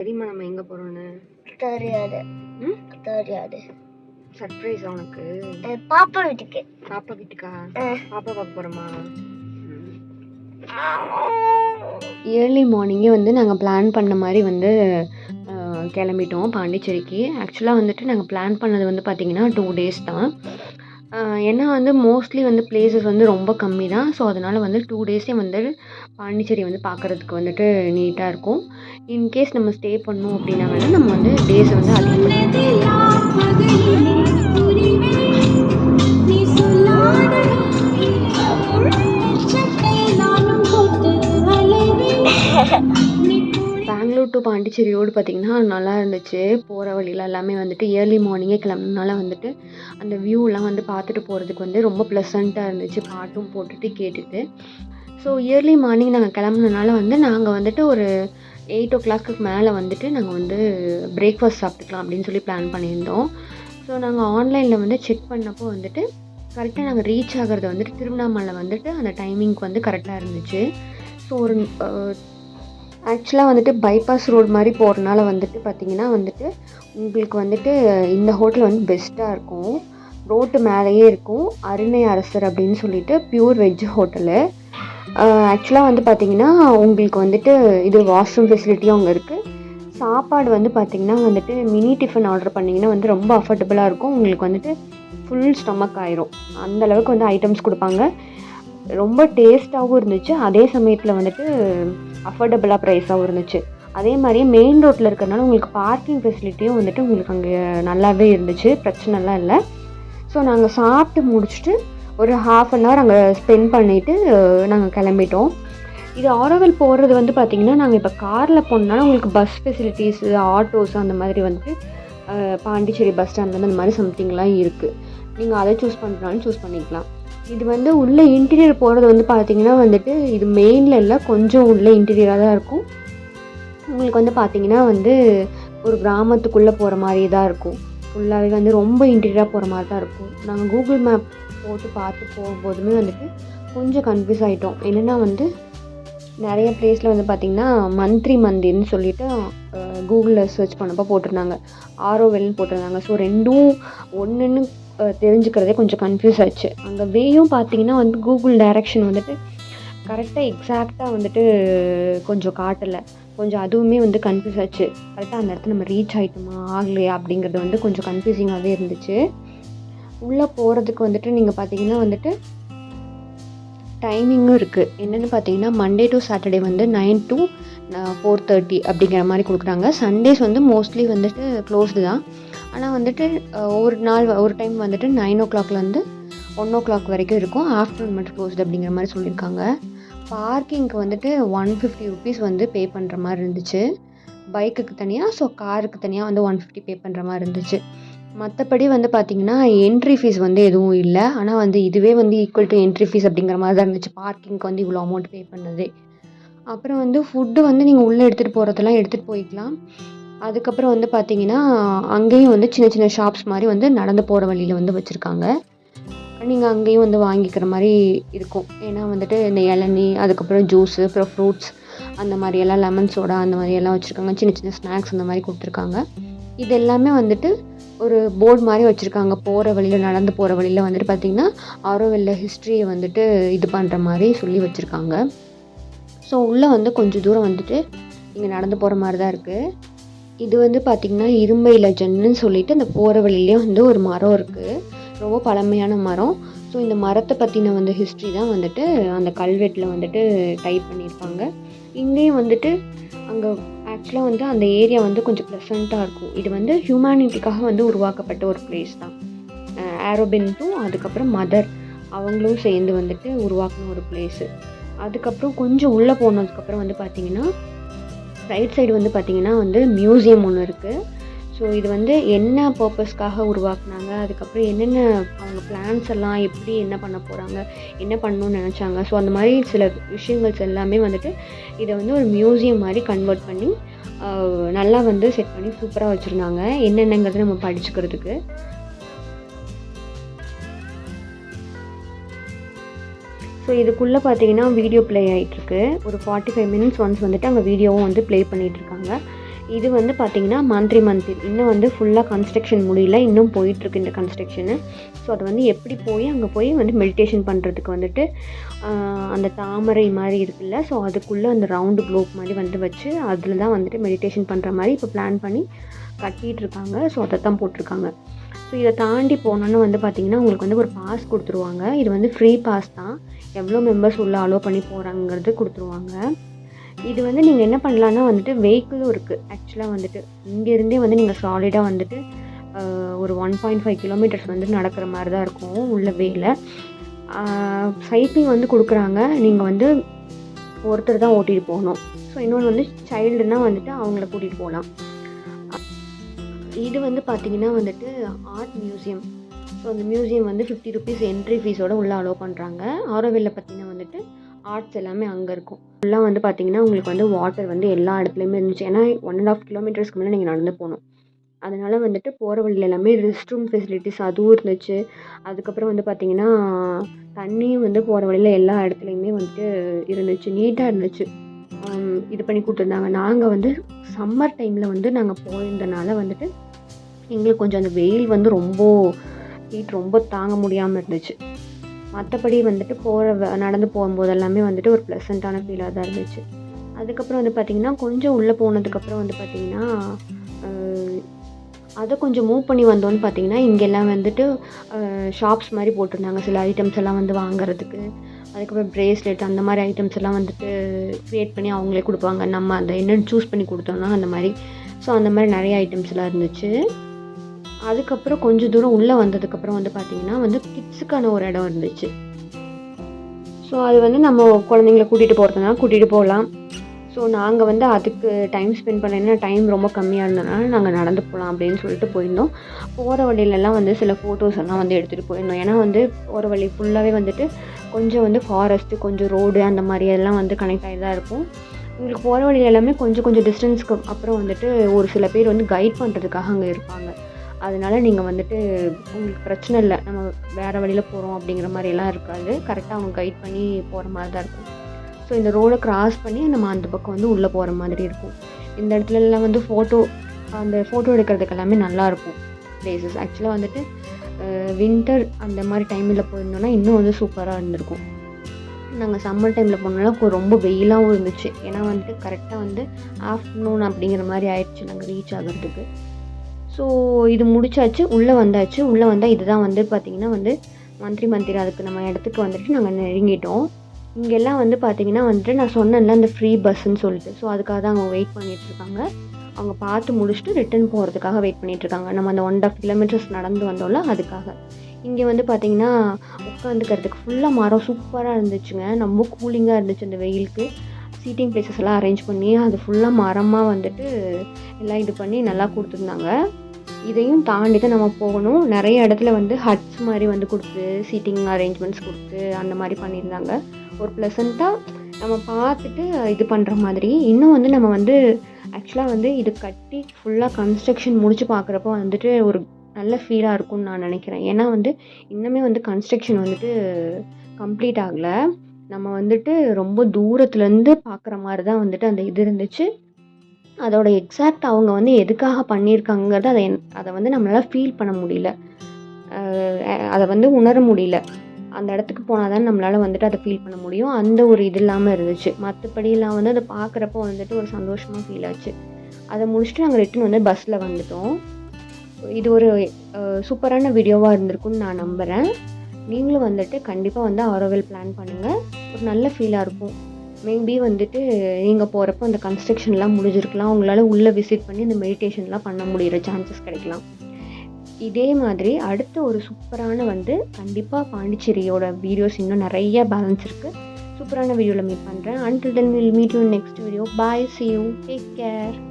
தெரியுமா நம்ம எங்க போறோம்னு? தெரியாது. ம்? தெரியாது. சர்ப்ரைஸ் உனக்கு. பாப்பா வீட்டுக்கு. பாப்பா வீட்டுக்கா? பாப்பா பார்க்க போறோமா? ஏர்லி மார்னிங்கே வந்து நாங்கள் பிளான் பண்ண மாதிரி வந்து கிளம்பிட்டோம் பாண்டிச்சேரிக்கு. ஆக்சுவலாக வந்துட்டு நாங்கள் பிளான் பண்ணது வந்து பார்த்திங்கன்னா 2 days தான். ஏன்னா வந்து மோஸ்ட்லி வந்து பிளேசஸ் வந்து ரொம்ப கம்மி தான். ஸோ அதனால் வந்து 2 daysே வந்து பாண்டிச்சேரி வந்து பார்க்குறதுக்கு வந்துட்டு நீட்டாக இருக்கும். இன்கேஸ் நம்ம ஸ்டே பண்ணோம் அப்படின்னா வேணால் நம்ம வந்து டேஸை வந்து பெங்களூர் டு பாண்டிச்சேரி ரோடு பார்த்திங்கன்னா நல்லா இருந்துச்சு. போகிற வழியில் எல்லாமே வந்துட்டு ஏர்லி மார்னிங்கே கிளம்புனால வந்துட்டு அந்த வியூலாம் வந்து பார்த்துட்டு போகிறதுக்கு வந்து ரொம்ப ப்ளசண்ட்டாக இருந்துச்சு. பாட்டும் போட்டுட்டு கேட்டுட்டு. ஸோ ஏர்லி மார்னிங் நாங்கள் கிளம்புனனால வந்து நாங்கள் வந்துட்டு ஒரு 8 o'clock மேலே வந்துட்டு நாங்கள் வந்து பிரேக்ஃபாஸ்ட் சாப்பிட்டுக்கலாம் அப்படின்னு சொல்லி பிளான் பண்ணியிருந்தோம். ஸோ நாங்கள் ஆன்லைனில் வந்து செக் பண்ணப்போ வந்துட்டு கரெக்டாக நாங்கள் ரீச் ஆகிறது வந்துட்டு திருவண்ணாமலை வந்துட்டு அந்த டைமிங்க்கு வந்து கரெக்டாக இருந்துச்சு. ஸோ ஒரு ஆக்சுவலாக வந்துட்டு பைபாஸ் ரோடு மாதிரி போகிறனால வந்துட்டு பார்த்திங்கன்னா வந்துட்டு உங்களுக்கு வந்துட்டு இந்த ஹோட்டல் வந்து பெஸ்ட்டாக இருக்கும். ரோட்டு மேலேயே இருக்கும். அருணை அரசர் அப்படின்னு சொல்லிட்டு பியூர் வெஜ் ஹோட்டலு. ஆக்சுவலாக வந்து பார்த்திங்கன்னா உங்களுக்கு வந்துட்டு இது வாஷ்ரூம் ஃபெசிலிட்டியும் அங்கே இருக்குது. சாப்பாடு வந்து பார்த்திங்கன்னா வந்துட்டு மினி டிஃபன் ஆர்டர் பண்ணிங்கன்னா வந்து ரொம்ப அஃபோர்டபுளாக இருக்கும். உங்களுக்கு வந்துட்டு ஃபுல் ஸ்டொமக் ஆயிரும். அந்தளவுக்கு வந்து ஐட்டம்ஸ் கொடுப்பாங்க. ரொம்ப டேஸ்ட்டாகவும் இருந்துச்சு. அதே சமயத்தில் வந்துட்டு அஃபோர்டபுளாக ப்ரைஸாகவும் இருந்துச்சு. அதே மாதிரி மெயின் ரோட்டில் இருக்கிறனால உங்களுக்கு பார்க்கிங் ஃபெசிலிட்டியும் வந்துட்டு உங்களுக்கு அங்கே நல்லாவே இருந்துச்சு. பிரச்சனைலாம் இல்லை. ஸோ நாங்கள் சாப்பிட்டு முடிச்சுட்டு ஒரு 1/2 an hour அங்கே ஸ்பெண்ட் பண்ணிவிட்டு நாங்கள் கிளம்பிட்டோம். இது ஆரோவில் போகிறது வந்து பார்த்திங்கன்னா நாங்கள் இப்போ காரில் போனோம்னால உங்களுக்கு பஸ் ஃபெசிலிட்டிஸு ஆட்டோஸ் அந்த மாதிரி வந்துட்டு பாண்டிச்சேரி பஸ் ஸ்டாண்ட்லேருந்து அந்த மாதிரி சம்திங்லாம் இருக்குது. நீங்கள் அதை சூஸ் பண்ணுறாலும் சூஸ் பண்ணிக்கலாம். இது வந்து உள்ளே இன்டீரியர் போகிறது வந்து பார்த்திங்கன்னா வந்துட்டு இது மெயினில் இல்லை, கொஞ்சம் உள்ளே இன்டீரியராக தான் இருக்கும். உங்களுக்கு வந்து பார்த்திங்கன்னா வந்து ஒரு கிராமத்துக்குள்ளே போகிற மாதிரி தான் இருக்கும். ஃபுல்லாகவே வந்து ரொம்ப இன்டீரியராக போகிற மாதிரி தான் இருக்கும். நாங்கள் கூகுள் மேப் போட்டு பார்த்து போகும்போதுமே வந்துட்டு கொஞ்சம் கன்ஃபியூஸ் ஆகிட்டோம். என்னென்னா வந்து நிறைய பிளேஸில் வந்து பார்த்திங்கன்னா மந்த்ரி மந்திர்னு சொல்லிவிட்டு கூகுளில் சர்ச் பண்ணப்போ போட்டிருந்தாங்க. ஆரோவில்னு போட்டிருந்தாங்க. ஸோ ரெண்டும் ஒன்றுன்னு தெரிஞ்சுக்கிறதே கொஞ்சம் கன்ஃபியூஸ் ஆச்சு. அங்கே வேயும் பார்த்திங்கன்னா வந்து கூகுள் டைரக்ஷன் வந்துட்டு கரெக்டாக எக்ஸாக்டாக வந்துட்டு கொஞ்சம் காட்டலை. கொஞ்சம் அதுவுமே வந்து கன்ஃபியூஸ் ஆச்சு. கரெக்டாக அந்த இடத்துல நம்ம ரீச் ஆகிட்டோமா ஆகலையா அப்படிங்கிறது வந்து கொஞ்சம் கன்ஃபியூசிங்காகவே இருந்துச்சு. உள்ளே போகிறதுக்கு வந்துட்டு நீங்கள் பார்த்திங்கன்னா வந்துட்டு டைமிங்கும் இருக்குது. என்னென்னு பார்த்தீங்கன்னா மண்டே டு சாட்டர்டே வந்து 9 to 4:30 அப்படிங்கிற மாதிரி கொடுக்குறாங்க. சண்டேஸ் வந்து மோஸ்ட்லி வந்துட்டு க்ளோஸ்டு தான். ஆனால் வந்துட்டு ஒரு டைம் வந்துட்டு 9 o'clockலேருந்து 1 o'clock வரைக்கும் இருக்கும். ஆஃப்டர்நூன் மட்டும் க்ளோஸ்டு அப்படிங்கிற மாதிரி சொல்லியிருக்காங்க. பார்க்கிங்க்கு வந்துட்டு 150 rupees வந்து பே பண்ணுற மாதிரி இருந்துச்சு. பைக்குக்கு தனியாக, ஸோ காருக்கு தனியாக வந்து 150 பே பண்ணுற மாதிரி இருந்துச்சு. மற்றபடி வந்து பார்த்திங்கன்னா என்ட்ரி ஃபீஸ் வந்து எதுவும் இல்லை. ஆனால் வந்து இதுவே வந்து ஈக்குவல் டு என்ட்ரி ஃபீஸ் அப்படிங்கிற மாதிரி தான் இருந்துச்சு. பார்க்கிங்க்கு வந்து இவ்வளோ அமௌண்ட் பே பண்ணதே. அப்புறம் வந்து ஃபுட்டு வந்து நீங்கள் உள்ளே எடுத்துகிட்டு போகிறதெல்லாம் எடுத்துகிட்டு போய்க்கலாம். அதுக்கப்புறம் வந்து பார்த்திங்கன்னா அங்கேயும் வந்து சின்ன சின்ன ஷாப்ஸ் மாதிரி வந்து நடந்து போகிற வழியில் வந்து வச்சுருக்காங்க. நீங்கள் அங்கேயும் வந்து வாங்கிக்கிற மாதிரி இருக்கும். ஏன்னா வந்துட்டு இந்த இளநீ, அதுக்கப்புறம் ஜூஸு, அப்புறம் ஃப்ரூட்ஸ் அந்த மாதிரியெல்லாம் லெமன் சோடா அந்த மாதிரியெல்லாம் வச்சுருக்காங்க. சின்ன சின்ன ஸ்நாக்ஸ் அந்த மாதிரி கொடுத்துருக்காங்க. இது எல்லாமே வந்துட்டு ஒரு போர்டு மாதிரி வச்சுருக்காங்க. போகிற வழியில், நடந்து போகிற வழியில் வந்துட்டு பார்த்திங்கன்னா ஆரோவில்ல ஹிஸ்ட்ரியை வந்துட்டு இது பண்ணுற மாதிரி சொல்லி வச்சுருக்காங்க. ஸோ உள்ளே வந்து கொஞ்சம் தூரம் வந்துட்டு இங்கே நடந்து போகிற மாதிரி தான் இருக்குது. இது வந்து பார்த்திங்கன்னா இரும்பை லெஜன்னு சொல்லிட்டு அந்த போகிற வழியிலே வந்து ஒரு மரம் இருக்குது. ரொம்ப பழமையான மரம். ஸோ இந்த மரத்தை பற்றின வந்து ஹிஸ்ட்ரி தான் வந்துட்டு அந்த கல்வெட்டில் வந்துட்டு டைப் பண்ணியிருப்பாங்க. இங்கேயும் வந்துட்டு அங்கே ஆக்சுவலாக வந்து அந்த ஏரியா வந்து கொஞ்சம் ப்ளசண்ட்டாக இருக்கும். இது வந்து ஹியூமனிட்டிக்காக வந்து உருவாக்கப்பட்ட ஒரு பிளேஸ் தான். ஆரோபின்ட்டும் அதுக்கப்புறம் மதர் அவங்களும் சேர்ந்து வந்துட்டு உருவாக்கின ஒரு பிளேஸு. அதுக்கப்புறம் கொஞ்சம் உள்ளே போனதுக்கப்புறம் வந்து பார்த்திங்கன்னா ரைட் சைடு வந்து பார்த்திங்கன்னா வந்து மியூசியம் ஒன்று இருக்குது. ஸோ இது வந்து என்ன பர்பஸ்க்காக உருவாக்குனாங்க, அதுக்கப்புறம் என்னென்ன அவங்க பிளான்ஸ் எல்லாம் எப்படி என்ன பண்ண போகிறாங்க, என்ன பண்ணணும்னு நினச்சாங்க, ஸோ அந்த மாதிரி சில விஷயங்கள்ஸ் எல்லாமே வந்துட்டு இதை வந்து ஒரு மியூசியம் மாதிரி கன்வெர்ட் பண்ணி நல்லா வந்து செட் பண்ணி சூப்பராக வச்சுருந்தாங்க. என்னென்னங்கிறத நம்ம படிச்சுக்கிறதுக்கு. ஸோ இதுக்குள்ளே பார்த்தீங்கன்னா வீடியோ ப்ளே ஆகிட்டுருக்கு. ஒரு 45 minutes ஒன்ஸ் வந்துட்டு அங்கே வீடியோவும் வந்து ப்ளே பண்ணிகிட்ருக்காங்க. இது வந்து பார்த்திங்கன்னா மந்த்ரி மந்திர் இன்னும் வந்து ஃபுல்லாக கன்ஸ்ட்ரக்ஷன் முடியல, இன்னும் போயிட்டுருக்கு இந்த கன்ஸ்ட்ரக்ஷனு. ஸோ அது வந்து எப்படி போய் அங்கே போய் வந்து மெடிடேஷன் பண்ணுறதுக்கு வந்துட்டு அந்த தாமரை மாதிரி இருக்குல்ல, ஸோ அதுக்குள்ளே அந்த ரவுண்டு க்ளோப் மாதிரி வந்து வச்சு அதில் தான் வந்துட்டு மெடிடேஷன் பண்ணுற மாதிரி இப்போ பிளான் பண்ணி கட்டிகிட்டு இருக்காங்க. ஸோ அதை தான் போட்டிருக்காங்க. ஸோ இதை தாண்டி போனோன்னு வந்து பார்த்திங்கன்னா உங்களுக்கு வந்து ஒரு பாஸ் கொடுத்துருவாங்க. இது வந்து ஃப்ரீ பாஸ் தான், எவ்வளோ மெம்பர்ஸ் உள்ளே அலோவ் பண்ணி போகிறாங்கிறது கொடுத்துருவாங்க. இது வந்து நீங்கள் என்ன பண்ணலான்னா வந்துட்டு வெஹிக்கிளும் இருக்குது. ஆக்சுவலாக வந்துட்டு இங்கேருந்தே வந்து நீங்கள் சாலிடாக வந்துட்டு ஒரு 1.5 கிலோமீட்டர்ஸ் வந்து நடக்கிற மாதிரி தான் இருக்கும் உள்ள வேல. சைக்கிள் வந்து கொடுக்குறாங்க, நீங்கள் வந்து ஒருத்தர் தான் ஓட்டிகிட்டு போகணும். ஸோ இன்னொன்று வந்து சைல்டுனா வந்துட்டு அவங்கள கூட்டிகிட்டு போகலாம். இது வந்து பார்த்திங்கன்னா வந்துட்டு ஆர்ட் மியூசியம். ஸோ அந்த மியூசியம் வந்து 50 ருபீஸ் என்ட்ரி ஃபீஸோடு உள்ளே அலோவ் பண்ணுறாங்க. ஆரோவில்லில் பார்த்திங்கன்னா வந்துட்டு ஆர்ட்ஸ் எல்லாமே அங்கே இருக்கும். ஃபுல்லாக வந்து பார்த்திங்கன்னா உங்களுக்கு வந்து வாட்டர் வந்து எல்லா இடத்துலையுமே இருந்துச்சு. ஏன்னா 1.5 கிலோமீட்டர்ஸ்க்கு மேலே நீங்கள் நடந்து போகணும். அதனால் வந்துட்டு போகிற வழியில் எல்லாமே ரெஸ்ட் ரூம் ஃபெசிலிட்டிஸ் அதுவும் இருந்துச்சு. அதுக்கப்புறம் வந்து பார்த்திங்கன்னா தண்ணியும் வந்து போகிற வழியில் எல்லா இடத்துலையுமே வந்துட்டு இருந்துச்சு, நீட்டாக இருந்துச்சு. இது பண்ணி கொடுத்துருந்தாங்க. நாங்கள் வந்து சம்மர் டைமில் வந்து நாங்கள் போயிருந்தனால வந்துட்டு எங்களுக்கு கொஞ்சம் அந்த வெயில் வந்து ரொம்ப ஹீட் ரொம்ப தாங்க முடியாமல் இருந்துச்சு. மற்றபடி வந்துட்டு நடந்து போகும்போது எல்லாமே வந்துட்டு ஒரு ப்ளசண்ட்டான ஃபீலாக தான் இருந்துச்சு. அதுக்கப்புறம் வந்து பார்த்திங்கன்னா கொஞ்சம் உள்ளே போனதுக்கப்புறம் வந்து பார்த்திங்கன்னா அதை கொஞ்சம் மூவ் பண்ணி வந்தோன்னு பார்த்திங்கன்னா இங்கெல்லாம் வந்துட்டு ஷாப்ஸ் மாதிரி போட்டிருந்தாங்க, சில ஐட்டம்ஸ் எல்லாம் வந்து வாங்குறதுக்கு. அதுக்கப்புறம் ப்ரேஸ்லெட் அந்த மாதிரி ஐட்டம்ஸ் எல்லாம் வந்துட்டு க்ரியேட் பண்ணி அவங்களே கொடுப்பாங்க. நம்ம அந்த என்னென்னு சூஸ் பண்ணி கொடுத்தோம்னா அந்த மாதிரி. ஸோ அந்த மாதிரி நிறைய ஐட்டம்ஸ் எல்லாம் இருந்துச்சு. அதுக்கப்புறம் கொஞ்சம் தூரம் உள்ளே வந்ததுக்கப்புறம் வந்து பார்த்திங்கன்னா வந்து கிட்ஸுக்கான ஒரு இடம் இருந்துச்சு. ஸோ அது வந்து நம்ம குழந்தைங்கள கூட்டிகிட்டு போகிறதுனால கூட்டிகிட்டு போகலாம். ஸோ நாங்கள் வந்து அதுக்கு டைம் ஸ்பெண்ட் பண்ண டைம் ரொம்ப கம்மியாக இருந்ததுனால நாங்கள் நடந்து போகலாம் அப்படின்னு சொல்லிட்டு போயிருந்தோம். போகிற வழியிலலாம் வந்து சில ஃபோட்டோஸ் எல்லாம் வந்து எடுத்துகிட்டு போயிருந்தோம். ஏன்னா வந்து போகிற வழி ஃபுல்லாகவே வந்துட்டு கொஞ்சம் வந்து ஃபாரஸ்ட்டு, கொஞ்சம் ரோடு அந்த மாதிரி எல்லாம் வந்து கனெக்ட் ஆகி தான் இருக்கும். உங்களுக்கு போகிற வழியில் எல்லாமே கொஞ்சம் டிஸ்டன்ஸ்க்கு அப்புறம் வந்துட்டு ஒரு சில பேர் வந்து கைட் பண்ணுறதுக்காக அங்கே இருப்பாங்க. அதனால் நீங்கள் வந்துட்டு உங்களுக்கு பிரச்சனை இல்லை, நம்ம வேறு வழியில் போகிறோம் அப்படிங்கிற மாதிரியெல்லாம் இருக்காது. கரெக்டாக அவங்க கைட் பண்ணி போகிற மாதிரி தான் இருக்கும். ஸோ இந்த ரோடை க்ராஸ் பண்ணி நம்ம அந்த பக்கம் வந்து உள்ளே போகிற மாதிரி இருக்கும். இந்த இடத்துலலாம் வந்து அந்த ஃபோட்டோ எடுக்கிறதுக்கு எல்லாமே நல்லாயிருக்கும் ப்ளேஸஸ். ஆக்சுவலாக வந்துட்டு வின்டர் அந்த மாதிரி டைமில் போயிருந்தோன்னா இன்னும் வந்து சூப்பராக இருந்திருக்கும். நாங்கள் சம்மர் டைமில் போனோம்னா ரொம்ப வெயிலாகவும் இருந்துச்சு. ஏன்னா வந்துட்டு கரெக்டாக வந்து ஆஃப்டர்நூன் அப்படிங்கிற மாதிரி ஆயிடுச்சு நாங்கள் ரீச் ஆகிறதுக்கு. ஸோ இது முடிச்சாச்சு, உள்ளே வந்தாச்சு. உள்ளே வந்தால் இதுதான் வந்து பார்த்திங்கன்னா வந்து மந்த்ரி மந்திர். அதுக்கு நம்ம இடத்துக்கு வந்துட்டு நாங்கள் நெருங்கிட்டோம். இங்கெல்லாம் வந்து பார்த்திங்கன்னா வந்துட்டு நான் சொன்னேன்ல அந்த ஃப்ரீ பஸ்ஸுன்னு சொல்லிட்டு, ஸோ அதுக்காக தான் அவங்க வெயிட் பண்ணிகிட்ருக்காங்க. அவங்க பார்த்து முடிச்சுட்டு ரிட்டன் போகிறதுக்காக வெயிட் பண்ணிகிட்ருக்காங்க. நம்ம அந்த 1.5 கிலோமீட்டர்ஸ் நடந்து வந்தோம்ல அதுக்காக. இங்கே வந்து பார்த்திங்கன்னா உட்காந்துக்கிறதுக்கு ஃபுல்லாக மரம் சூப்பராக இருந்துச்சுங்க. ரொம்ப கூலிங்காக இருந்துச்சு அந்த வெயிலுக்கு. சீட்டிங் ப்ளேஸஸ் எல்லாம் அரேஞ்ச் பண்ணி அது ஃபுல்லாக மரமாக வந்துட்டு எல்லாம் இது பண்ணி நல்லா கொடுத்துருந்தாங்க. இதையும் தாண்டி தான் நம்ம போகணும். நிறைய இடத்துல வந்து ஹட்ஸ் மாதிரி வந்து கொடுத்து சீட்டிங் அரேஞ்ச்மெண்ட்ஸ் கொடுத்து அந்த மாதிரி பண்ணியிருந்தாங்க. ஒரு ப்ளசண்ட்டாக நம்ம பார்த்துட்டு இது பண்ணுற மாதிரி. இன்னும் வந்து நம்ம வந்து ஆக்சுவலாக வந்து இது கட்டி ஃபுல்லாக கன்ஸ்ட்ரக்ஷன் முடிச்சு பார்க்குறப்போ வந்துட்டு ஒரு நல்ல ஃபீலாக இருக்கும்னு நான் நினைக்கிறேன். ஏன்னா வந்து இன்னுமே வந்து கன்ஸ்ட்ரக்ஷன் வந்துட்டு கம்ப்ளீட் ஆகலை. நம்ம வந்துட்டு ரொம்ப தூரத்துலேருந்து பார்க்குற மாதிரி தான் வந்துட்டு அந்த இது இருந்துச்சு. அதோட எக்ஸாக்ட் அவங்க வந்து எதுக்காக பண்ணியிருக்காங்கிறத அதை வந்து நம்மளால் ஃபீல் பண்ண முடியல, அதை வந்து உணர முடியல. அந்த இடத்துக்கு போனால் தான் நம்மளால் வந்துட்டு அதை ஃபீல் பண்ண முடியும். அந்த ஒரு இது இல்லாமல் இருந்துச்சு. மற்றபடியெல்லாம் வந்து அதை பார்க்குறப்போ வந்துட்டு ஒரு சந்தோஷமாக ஃபீல் ஆச்சு. அதை முடிச்சுட்டு நாங்கள் ரிட்டன் வந்து பஸ்ஸில் வந்துட்டோம். இது ஒரு சூப்பரான வீடியோவாக இருந்திருக்குன்னு நான் நம்புகிறேன். நீங்களும் வந்துட்டு கண்டிப்பாக வந்து ஆரோவில் பிளான் பண்ணுங்கள். ஒரு நல்ல ஃபீலாக இருக்கும். மேபி வந்துட்டு நீங்கள் போகிறப்போ அந்த கன்ஸ்ட்ரக்ஷன்லாம் முடிஞ்சிருக்கலாம். உங்களால் உள்ளே விசிட் பண்ணி இந்த மெடிடேஷன்லாம் பண்ண முடிகிற சான்சஸ் கிடைக்கலாம். இதே மாதிரி அடுத்த ஒரு சூப்பரான வந்து கண்டிப்பாக பாண்டிச்சேரியோட வீடியோஸ் இன்னும் நிறைய பேலன்ஸ் இருக்குது. சூப்பரான வீடியோவில் மீட் பண்ணுறேன். Until then we'll meet you in next video. Bye, see you, take care.